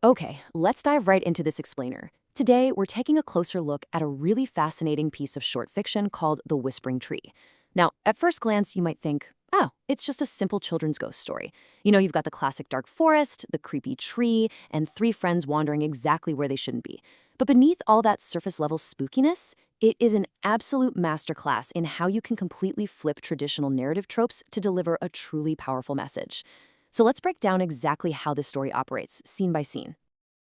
Okay, let's dive right into this explainer. Today, we're taking a closer look at a really fascinating piece of short fiction called The Whispering Tree. Now, at first glance, you might think, oh, it's just a simple children's ghost story. You've got the classic dark forest, the creepy tree, and three friends wandering exactly where they shouldn't be. But beneath all that surface level spookiness, it is an absolute masterclass in how you can completely flip traditional narrative tropes to deliver a truly powerful message. So let's break down exactly how this story operates, scene by scene.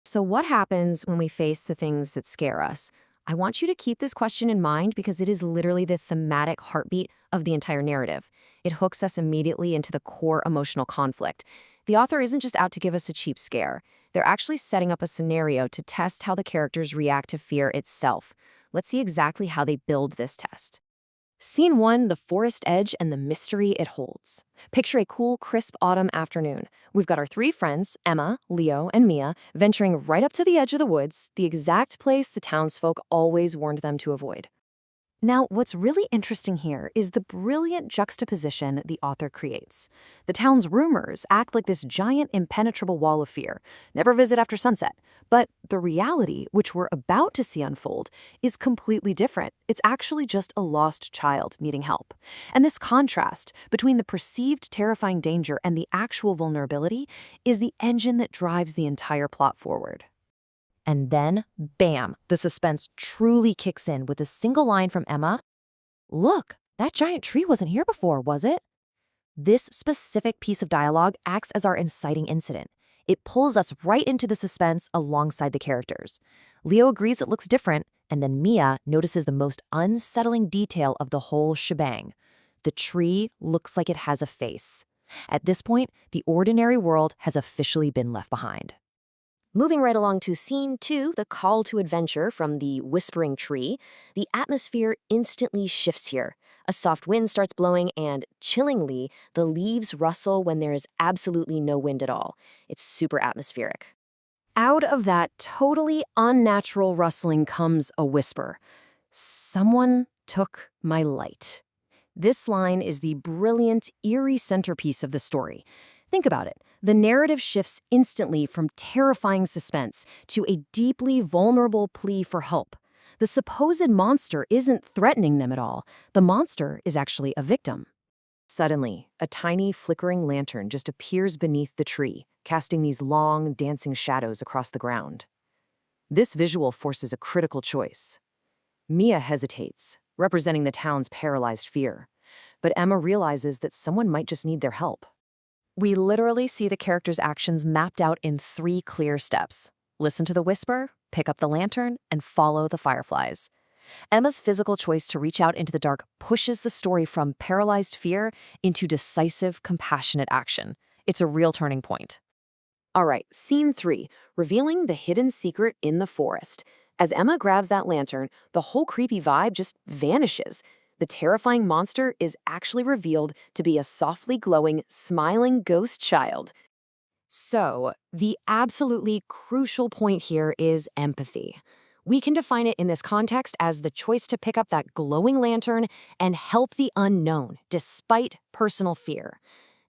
So, what happens when we face the things that scare us? I want you to keep this question in mind because it is literally the thematic heartbeat of the entire narrative. It hooks us immediately into the core emotional conflict. The author isn't just out to give us a cheap scare, they're actually setting up a scenario to test how the characters react to fear itself. Let's see exactly how they build this test. Scene 1, the forest edge and the mystery it holds. Picture a cool, crisp autumn afternoon. We've got our three friends, Emma, Leo, and Mia, venturing right up to the edge of the woods, the exact place the townsfolk always warned them to avoid. Now, what's really interesting here is the brilliant juxtaposition the author creates. The town's rumors act like this giant impenetrable wall of fear. Never visit after sunset. But the reality, which we're about to see unfold, is completely different. It's actually just a lost child needing help. And this contrast between the perceived terrifying danger and the actual vulnerability is the engine that drives the entire plot forward. And then, bam, the suspense truly kicks in with a single line from Emma. Look, that giant tree wasn't here before, was it? This specific piece of dialogue acts as our inciting incident. It pulls us right into the suspense alongside the characters. Leo agrees it looks different, and then Mia notices the most unsettling detail of the whole shebang. The tree looks like it has a face. At this point, the ordinary world has officially been left behind. Moving right along to scene 2, the call to adventure from the Whispering Tree, the atmosphere instantly shifts here. A soft wind starts blowing, and chillingly, the leaves rustle when there is absolutely no wind at all. It's super atmospheric. Out of that totally unnatural rustling comes a whisper. Someone took my light. This line is the brilliant, eerie centerpiece of the story. Think about it. The narrative shifts instantly from terrifying suspense to a deeply vulnerable plea for help. The supposed monster isn't threatening them at all. The monster is actually a victim. Suddenly, a tiny flickering lantern just appears beneath the tree, casting these long, dancing shadows across the ground. This visual forces a critical choice. Mia hesitates, representing the town's paralyzed fear. But Emma realizes that someone might just need their help. We literally see the characters' actions mapped out in 3 clear steps. Listen to the whisper, pick up the lantern, and follow the fireflies. Emma's physical choice to reach out into the dark pushes the story from paralyzed fear into decisive, compassionate action. It's a real turning point. All right, scene 3, revealing the hidden secret in the forest. As Emma grabs that lantern, the whole creepy vibe just vanishes. The terrifying monster is actually revealed to be a softly glowing, smiling ghost child. So, the absolutely crucial point here is empathy. We can define it in this context as the choice to pick up that glowing lantern and help the unknown, despite personal fear.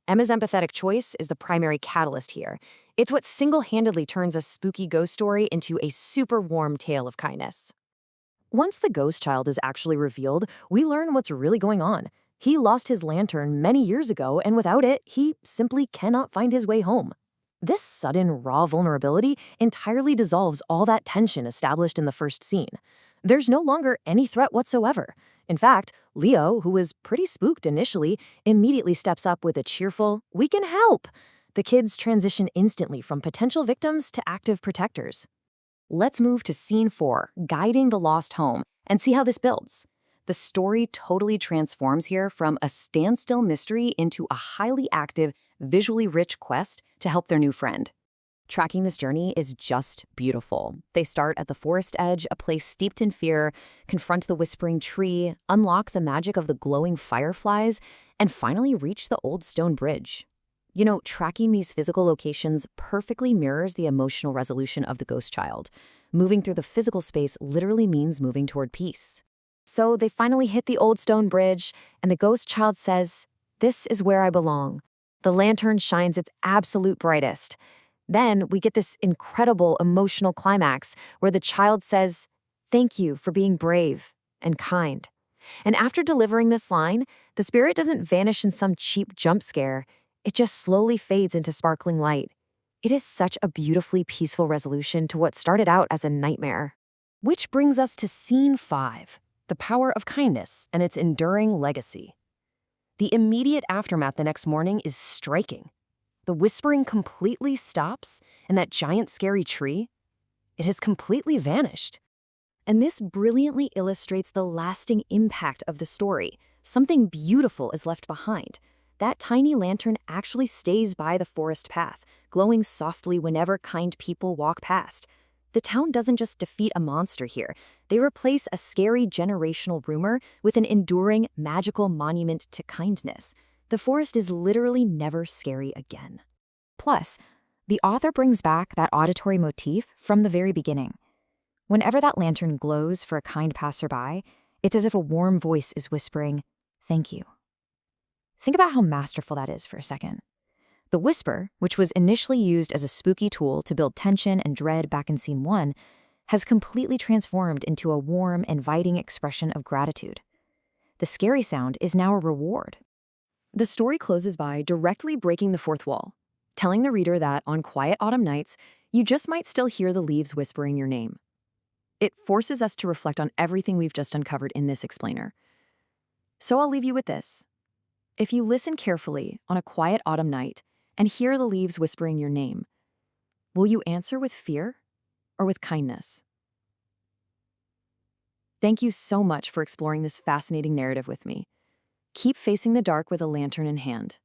Emma's empathetic choice is the primary catalyst here. It's what single-handedly turns a spooky ghost story into a super warm tale of kindness. Once the ghost child is actually revealed, we learn what's really going on. He lost his lantern many years ago, and without it, he simply cannot find his way home. This sudden, raw vulnerability entirely dissolves all that tension established in the first scene. There's no longer any threat whatsoever. In fact, Leo, who was pretty spooked initially, immediately steps up with a cheerful, "We can help!" The kids transition instantly from potential victims to active protectors. Let's move to scene 4, guiding the lost home, and see how this builds. The story totally transforms here from a standstill mystery into a highly active, visually rich quest to help their new friend. Tracking this journey is just beautiful. They start at the forest edge, a place steeped in fear, confront the whispering tree, unlock the magic of the glowing fireflies, and finally reach the old stone bridge. Tracking these physical locations perfectly mirrors the emotional resolution of the ghost child. Moving through the physical space literally means moving toward peace. So they finally hit the old stone bridge, and the ghost child says, "This is where I belong." The lantern shines its absolute brightest. Then we get this incredible emotional climax where the child says, "Thank you for being brave and kind." And after delivering this line, the spirit doesn't vanish in some cheap jump scare. It just slowly fades into sparkling light. It is such a beautifully peaceful resolution to what started out as a nightmare. Which brings us to Scene 5, the power of kindness and its enduring legacy. The immediate aftermath the next morning is striking. The whispering completely stops, and that giant scary tree, it has completely vanished. And this brilliantly illustrates the lasting impact of the story. Something beautiful is left behind. That tiny lantern actually stays by the forest path, glowing softly whenever kind people walk past. The town doesn't just defeat a monster here. They replace a scary generational rumor with an enduring, magical monument to kindness. The forest is literally never scary again. Plus, the author brings back that auditory motif from the very beginning. Whenever that lantern glows for a kind passerby, it's as if a warm voice is whispering, "Thank you." Think about how masterful that is for a second. The whisper, which was initially used as a spooky tool to build tension and dread back in Scene 1, has completely transformed into a warm, inviting expression of gratitude. The scary sound is now a reward. The story closes by directly breaking the fourth wall, telling the reader that on quiet autumn nights, you just might still hear the leaves whispering your name. It forces us to reflect on everything we've just uncovered in this explainer. So I'll leave you with this. If you listen carefully on a quiet autumn night and hear the leaves whispering your name, will you answer with fear or with kindness? Thank you so much for exploring this fascinating narrative with me. Keep facing the dark with a lantern in hand.